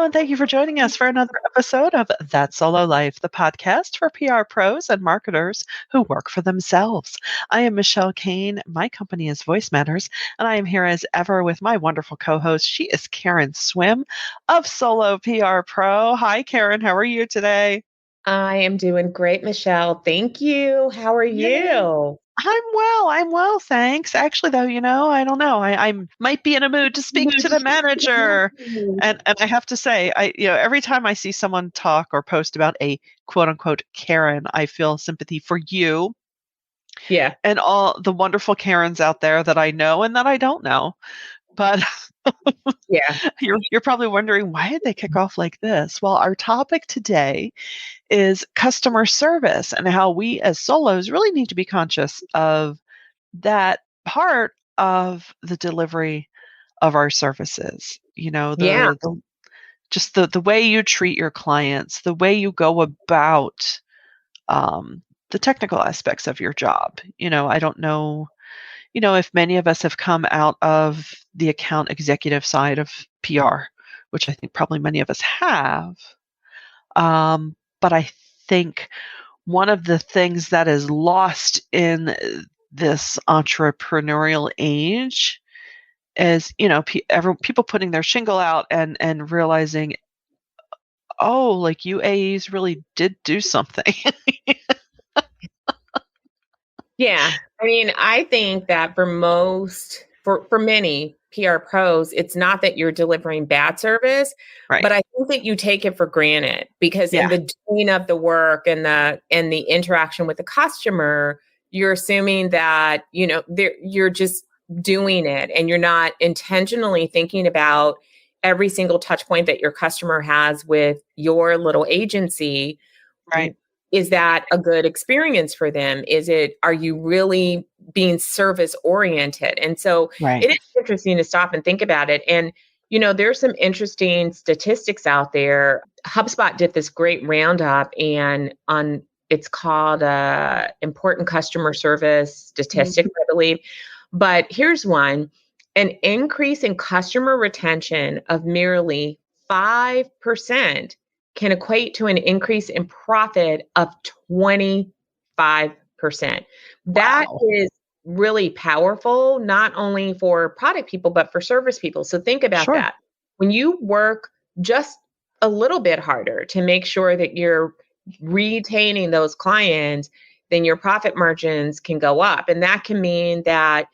and thank you for joining us for another episode of That Solo Life, the podcast for PR pros and marketers who work for themselves. I am Michelle Kane. My company is Voice Matters, and I am here as ever with my wonderful co host. She is Karen Swim of Solo PR Pro. Hi, Karen. How are you today? I am doing great, Michelle. Thank you. How are Yay. you? I'm well. I'm well, thanks. Actually, though, I don't know. I might be in a mood to speak to the manager, and I have to say, every time I see someone talk or post about a quote unquote Karen, I feel sympathy for you Yeah. and all the wonderful Karens out there that I know and that I don't know. But Yeah. you're probably wondering, why did they kick off like this? Well, our topic today is customer service and how we as solos really need to be conscious of that part of the delivery of our services. Yeah. The way you treat your clients, the way you go about the technical aspects of your job. I don't know, if many of us have come out of the account executive side of PR, which I think probably many of us have. But I think one of the things that is lost in this entrepreneurial age is, people putting their shingle out and realizing, oh, like you AEs really did do something. Yeah. I mean, I think that for many PR pros, it's not that you're delivering bad service, Right. but I think that you take it for granted because in Yeah. the doing of the work and the interaction with the customer, you're assuming that, you're just doing it and you're not intentionally thinking about every single touch point that your customer has with your little agency. Right. Is that a good experience for them? Are you really being service oriented? And so Right. it is interesting to stop and think about it. And, there's some interesting statistics out there. HubSpot did this great roundup it's called Important Customer Service Statistics, Mhm. I believe. But here's one: an increase in customer retention of merely 5% can equate to an increase in profit of 25%. That Wow. is really powerful, not only for product people, but for service people. So think about Sure. that. When you work just a little bit harder to make sure that you're retaining those clients, then your profit margins can go up. And that can mean that,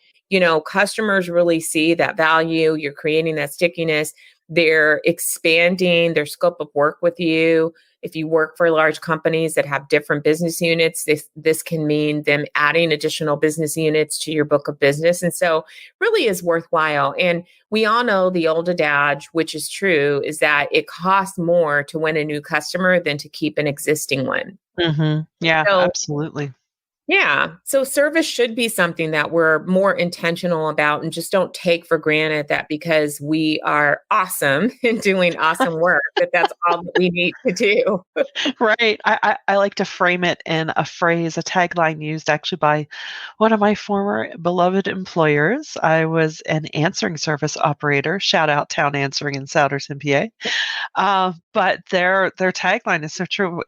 customers really see that value, you're creating that stickiness, they're expanding their scope of work with you. If you work for large companies that have different business units, this can mean them adding additional business units to your book of business. And so really is worthwhile. And we all know the old adage, which is true, is that it costs more to win a new customer than to keep an existing one. Yeah, So absolutely. yeah. So service should be something that we're more intentional about and just don't take for granted that because we are awesome in doing awesome work, that's all that we need to do. Right. I like to frame it in a phrase, a tagline used actually by one of my former beloved employers. I was an answering service operator. Shout out Town Answering in Souderton, PA. But their tagline is so true.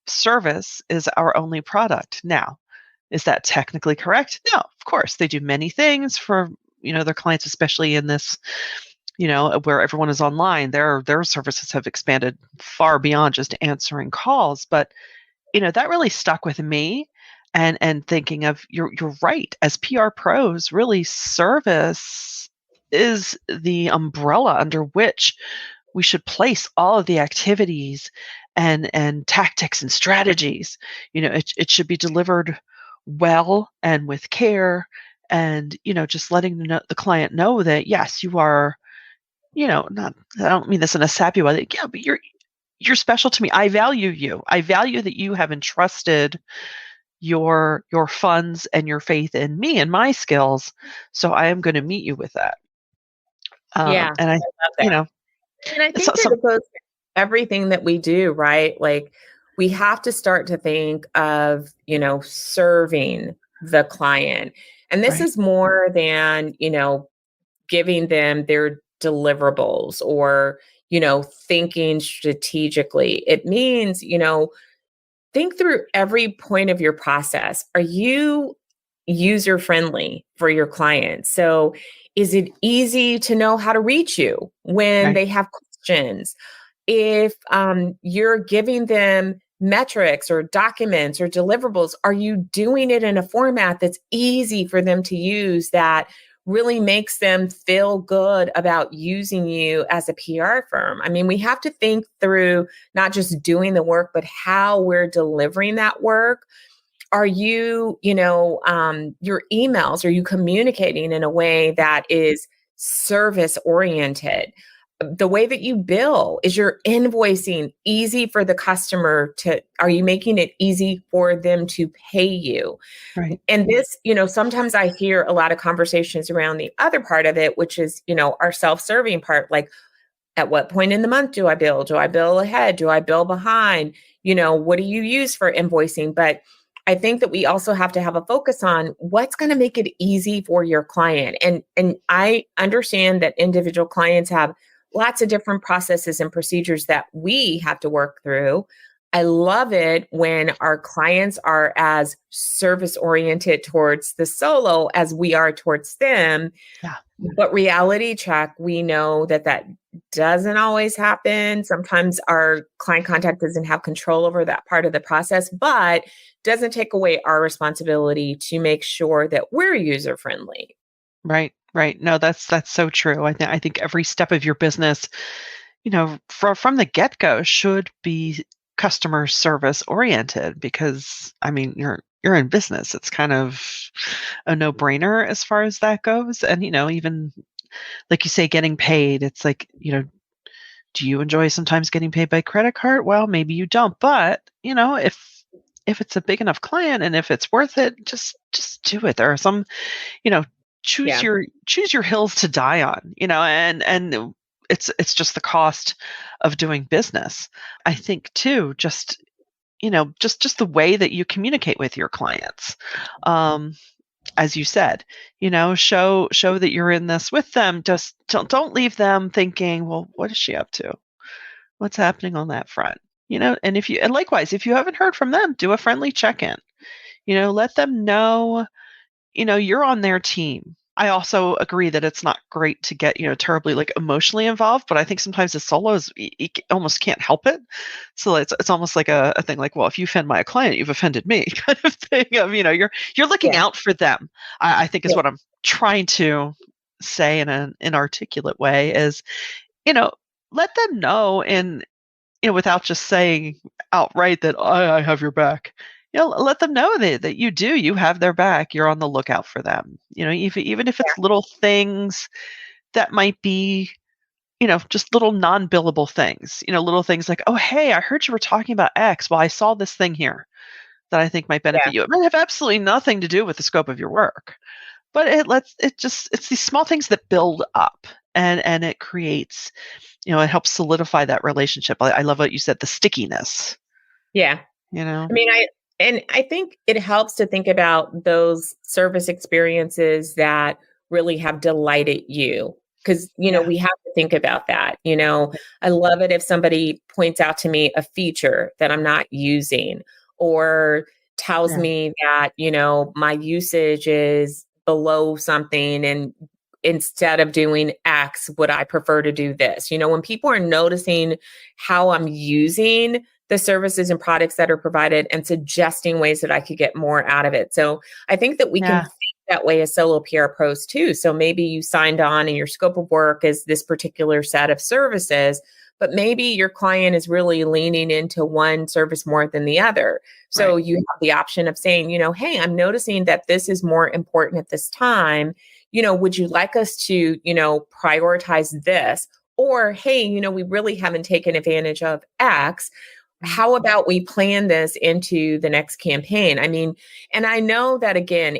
Service is our only product. Now, is that technically correct? No, of course. They do many things for their clients, especially in this where everyone is online. Their services have expanded far beyond just answering calls. But that really stuck with me, and thinking of you're right. As PR pros, really service is the umbrella under which we should place all of the activities and tactics and strategies. It should be delivered well and with care, and just letting the client know that yes, you are, not, I don't mean this in a sappy way, like, yeah, but you're special to me. I value you. I value that you have entrusted your funds and your faith in me and my skills. So I am going to meet you with that. Yeah, And I, I love you that. know, And I so, think that so it goes to everything that we do, right? Like we have to start to think of, serving the client. And this right, is more than, giving them their deliverables or, thinking strategically. It means, think through every point of your process. Are you user friendly for your clients? So, is it easy to know how to reach you when Right. they have questions? If you're giving them metrics or documents or deliverables, are you doing it in a format that's easy for them to use, that really makes them feel good about using you as a PR firm? I mean, we have to think through not just doing the work, but how we're delivering that work. Are you, your emails, are you communicating in a way that is service oriented? The way that you bill, is your invoicing easy for the customer to, are you making it easy for them to pay you? Right. And this, sometimes I hear a lot of conversations around the other part of it, which is, our self-serving part. Like, at what point in the month do I bill? Do I bill ahead? Do I bill behind? What do you use for invoicing? But I think that we also have to have a focus on what's going to make it easy for your client. And I understand that individual clients have lots of different processes and procedures that we have to work through. I love it when our clients are as service oriented towards the solo as we are towards them. Yeah. But reality check, we know that doesn't always happen. Sometimes our client contact doesn't have control over that part of the process, but doesn't take away our responsibility to make sure that we're user friendly. Right. Right. No, that's so true. I think every step of your business, from the get-go should be customer service oriented, because I mean, you're in business. It's kind of a no-brainer as far as that goes. And even like you say, getting paid, it's like, do you enjoy sometimes getting paid by credit card? Well, maybe you don't, but if it's a big enough client and if it's worth it, just do it. There are some, you know, Yeah. choose your hills to die on, and it's just the cost of doing business. I think too, just the way that you communicate with your clients. Um, as you said, show that you're in this with them. Just don't leave them thinking, well, what is she up to? What's happening on that front? And likewise, if you haven't heard from them, do a friendly check-in. Let them know, you're on their team. I also agree that it's not great to get, terribly like emotionally involved, but I think sometimes as solos, you almost can't help it. So it's almost like a thing like, well, if you offend my client, you've offended me, kind of thing of, you're looking Yeah. out for them. I think is Yeah. what I'm trying to say in an inarticulate way is, you know, let them know, and without just saying outright that I have your back. Let them know that you have their back. You're on the lookout for them. Even if it's little things that might be, just little non-billable things. Little things like, oh, hey, I heard you were talking about X. Well, I saw this thing here that I think might Yeah. benefit you. It might have absolutely nothing to do with the scope of your work, but it's these small things that build up, and it creates, it helps solidify that relationship. I love what you said, the stickiness, Yeah. you know? I mean, I think it helps to think about those service experiences that really have delighted you. Because, Yeah. we have to think about that. I love it if somebody points out to me a feature that I'm not using, or tells Yeah. me that, my usage is below something, and instead of doing X, would I prefer to do this? When people are noticing how I'm using the services and products that are provided and suggesting ways that I could get more out of it. So I think that we can Yeah. think that way as solo PR pros too. So maybe you signed on and your scope of work is this particular set of services, but maybe your client is really leaning into one service more than the other. So Right. you have the option of saying, hey, I'm noticing that this is more important at this time. Would you like us to, prioritize this? Or, hey, we really haven't taken advantage of X. Mm. How about we plan this into the next campaign? I mean, and I know that again,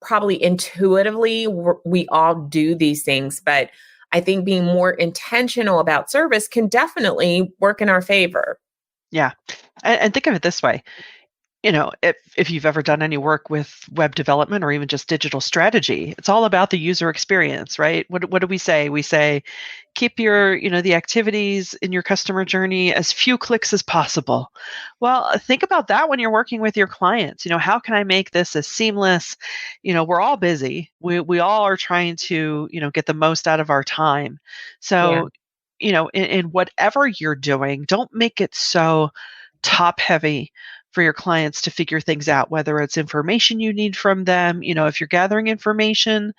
probably intuitively, we all do these things, but I think being more intentional about service can definitely work in our favor. Yeah. And think of it this way. if you've ever done any work with web development or even just digital strategy, it's all about the user experience, right? What do we say? We say keep the activities in your customer journey as few clicks as possible. Well, think about that when you're working with your clients. How can I make this as seamless? We're all busy. We all are trying to, get the most out of our time. Yeah. So, in whatever you're doing, don't make it so top heavy for your clients to figure things out, whether it's information you need from them. If you're gathering information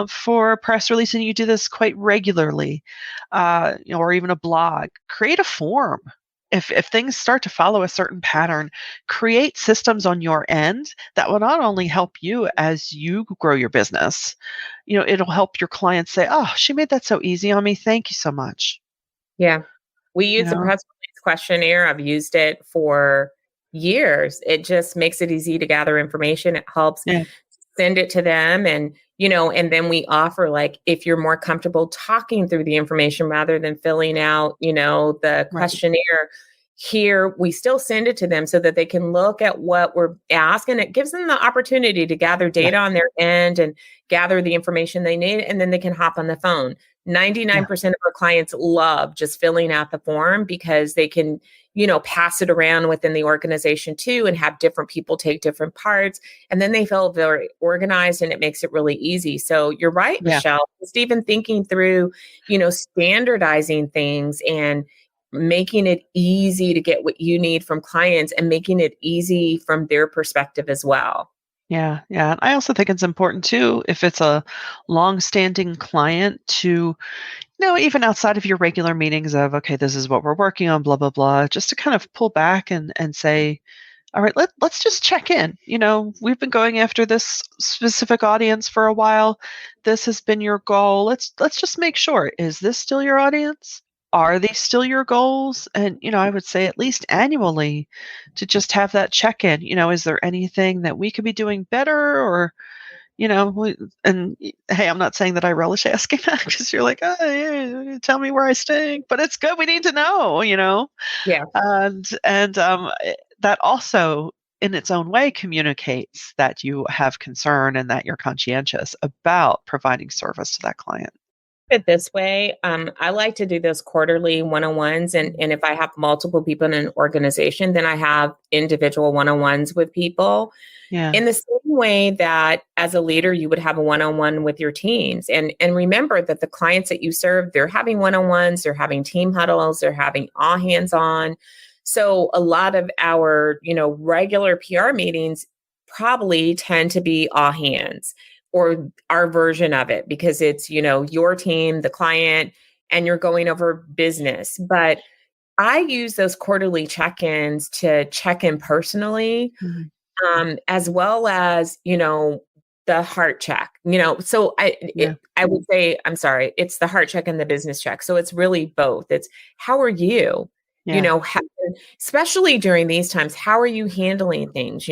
for a press release and you do this quite regularly, or even a blog, create a form. If things start to follow a certain pattern, create systems on your end that will not only help you as you grow your business, it'll help your clients say, oh, she made that so easy on me. Thank you so much. Yeah. We You use the know? press release questionnaire. I've used it for years. It just makes it easy to gather information. It helps Yeah. send it to them. And then we offer, like, if you're more comfortable talking through the information rather than filling out, the Right. questionnaire, here we still send it to them so that they can look at what we're asking. It gives them the opportunity to gather Yeah. data on their end and gather the information they need, and then they can hop on the phone. Yeah. 99% of our clients love just filling out the form because they can, pass it around within the organization too and have different people take different parts. And then they feel very organized and it makes it really easy. So you're right, Yeah. Michelle. Just even thinking through, standardizing things and making it easy to get what you need from clients and making it easy from their perspective as well. Yeah, yeah. And I also think it's important too, if it's a long-standing client, to, even outside of your regular meetings of, okay, this is what we're working on, blah, blah, blah, just to kind of pull back and say, all right, let's just check in. We've been going after this specific audience for a while. This has been your goal. Let's just make sure. Is this still your audience? Are these still your goals? And I would say at least annually to just have that check in. Is there anything that we could be doing better, or hey, I'm not saying that I relish asking that because you're like, oh, yeah, tell me where I stink, but it's good. We need to know. Yeah. And that also, in its own way, communicates that you have concern and that you're conscientious about providing service to that client. It this way. I like to do those quarterly one-on-ones. And if I have multiple people in an organization, then I have individual one-on-ones with people Yeah. in the same way that as a leader, you would have a one-on-one with your teams. And remember that the clients that you serve, they're having one-on-ones, they're having team huddles, they're having all hands on. So a lot of our, regular PR meetings probably tend to be all hands or our version of it because it's, your team, the client, and you're going over business. But I use those quarterly check-ins to check in personally, Mhm. as well as, the heart check, so Yeah. I would say, I'm sorry, it's the heart check and the business check. So it's really both. It's how are you, Yeah. especially during these times, how are you handling things?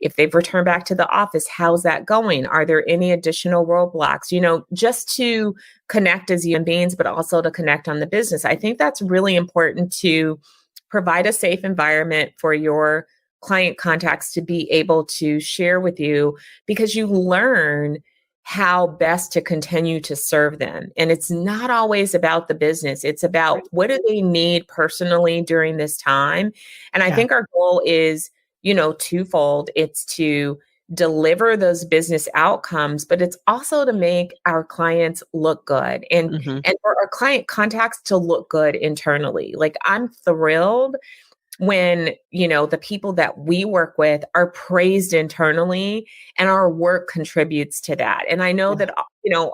If they've returned back to the office, how's that going? Are there any additional roadblocks, just to connect as human beings, but also to connect on the business. I think that's really important to provide a safe environment for your client contacts to be able to share with you because you learn how best to continue to serve them. And it's not always about the business. It's about Right. what do they need personally during this time. And I Yeah. think our goal is, twofold. It's to deliver those business outcomes, but it's also to make our clients look good Hmm. and for our client contacts to look good internally. Like I'm thrilled when, the people that we work with are praised internally and our work contributes to that. And I know Yeah. that,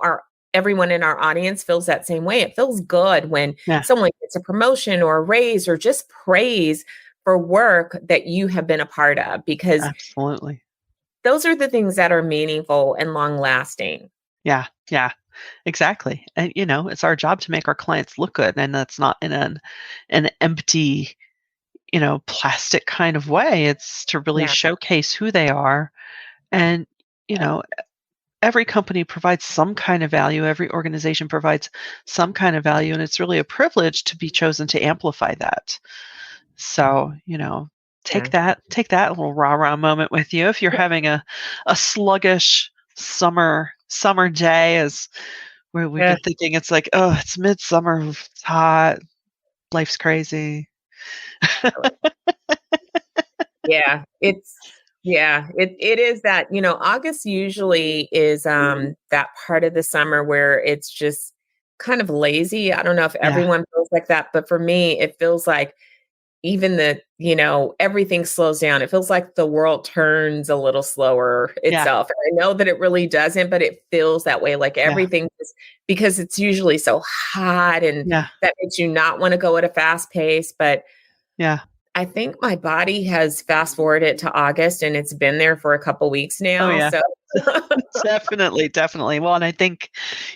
our everyone in our audience feels that same way. It feels good when Yeah. someone gets a promotion or a raise or just praise for work that you have been a part of, because Absolutely. those are the things that are meaningful and long lasting. Yeah. Yeah. Exactly. And it's our job to make our clients look good, and that's not in an empty, plastic kind of way. It's to really Yeah. showcase who they are. And, you know, every company provides some kind of value, every organization provides some kind of value, and it's really a privilege to be chosen to amplify that. So, Take Yeah. that little rah-rah moment with you if you're having a sluggish summer day as where we've Yeah. been thinking it's like, "Oh, it's midsummer, it's hot, life's crazy." Yeah, it is that, August usually is that part of the summer where it's just kind of lazy. I don't know if Yeah, everyone feels like that, but for me, it feels like even everything slows down. It feels like the world turns a little slower yeah, itself. And I know that it really doesn't, but it feels that way. Like yeah, everything is because it's usually so hot and yeah, that makes you not want to go at a fast pace. But yeah. I think my body has fast forwarded to August and it's been there for a couple weeks Oh, now. yeah. So Definitely, definitely. Well, and I think,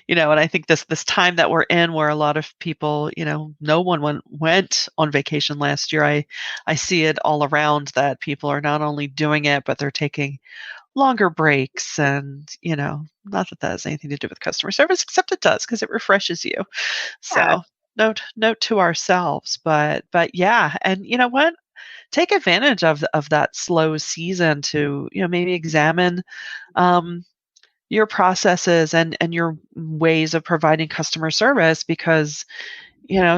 and I think this time that we're in where a lot of people, no one went on vacation last year. I see it all around that people are not only doing it, but they're taking longer breaks and, not that that has anything to do with customer service, except it does because it refreshes you. yeah, So, note to ourselves, but yeah, and you know what? Take advantage of that slow season to, maybe examine um your processes and your ways of providing customer service because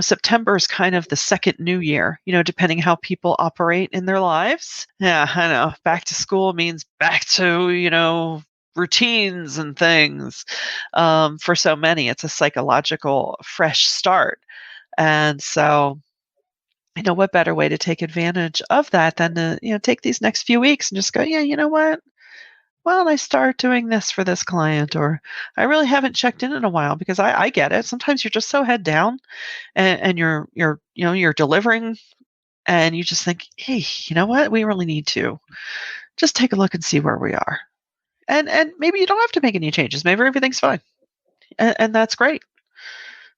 September is kind of the second new year, depending how people operate in their lives. Yeah, I know, back to school means back to routines and things. For so many it's a psychological fresh start, and so what better way to take advantage of that than to take these next few weeks and just go, yeah, you know what, why don't I start doing this for this client? Or I really haven't checked in a while because I get it. Sometimes you're just so head down and you're delivering and you just think, hey, you know what? We really need to just take a look and see where we are. And maybe you don't have to make any changes. Maybe everything's fine. And that's great.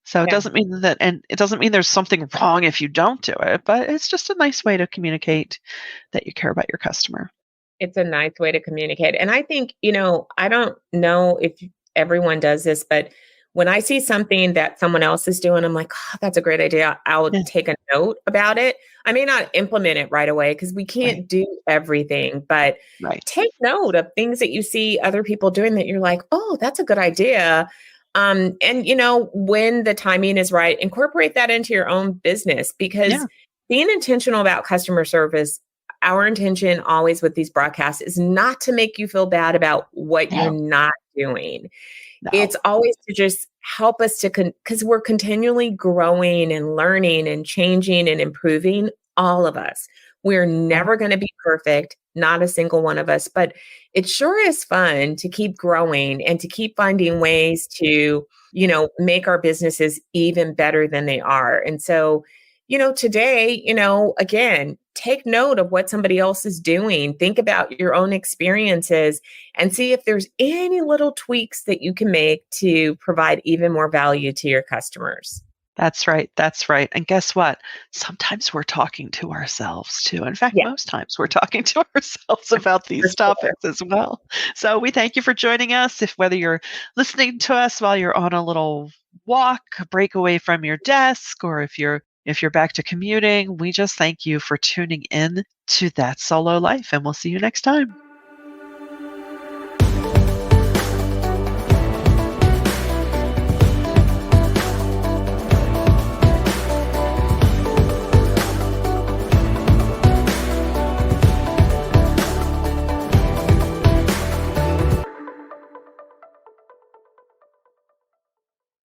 So it yeah. doesn't mean that, and it doesn't mean there's something wrong if you don't do it, but it's just a nice way to communicate that you care about your customer. It's a nice way to communicate. And I think, I don't know if everyone does this, but when I see something that someone else is doing, I'm like, oh, that's a great idea. I'll Yeah, take a note about it. I may not implement it right away because we right, can't do everything, but right. take note of things that you see other people doing that you're like, oh, that's a good idea. And when the timing is right, incorporate that into your own business because Yeah, being intentional about customer service, our intention always with these broadcasts is not to make you feel bad about what you're no, not doing. no. It's always to just help us to because we're continually growing and learning and changing and improving, all of us. We're Yeah, never going to be perfect, not a single one of us, but it sure is fun to keep growing and to keep finding ways to, make our businesses even better than they are. And so, today, again, take note of what somebody else is doing. Think about your own experiences and see if there's any little tweaks that you can make to provide even more value to your customers. that's right. That's right. And guess what? Sometimes we're talking to ourselves too. In fact, Yeah, most times we're talking to ourselves about for these sure. topics as well. So we thank you for joining us. If whether you're listening to us while you're on a little walk, a break away from your desk, or if you're back to commuting, we just thank you for tuning in to That Solo Life, and we'll see you next time.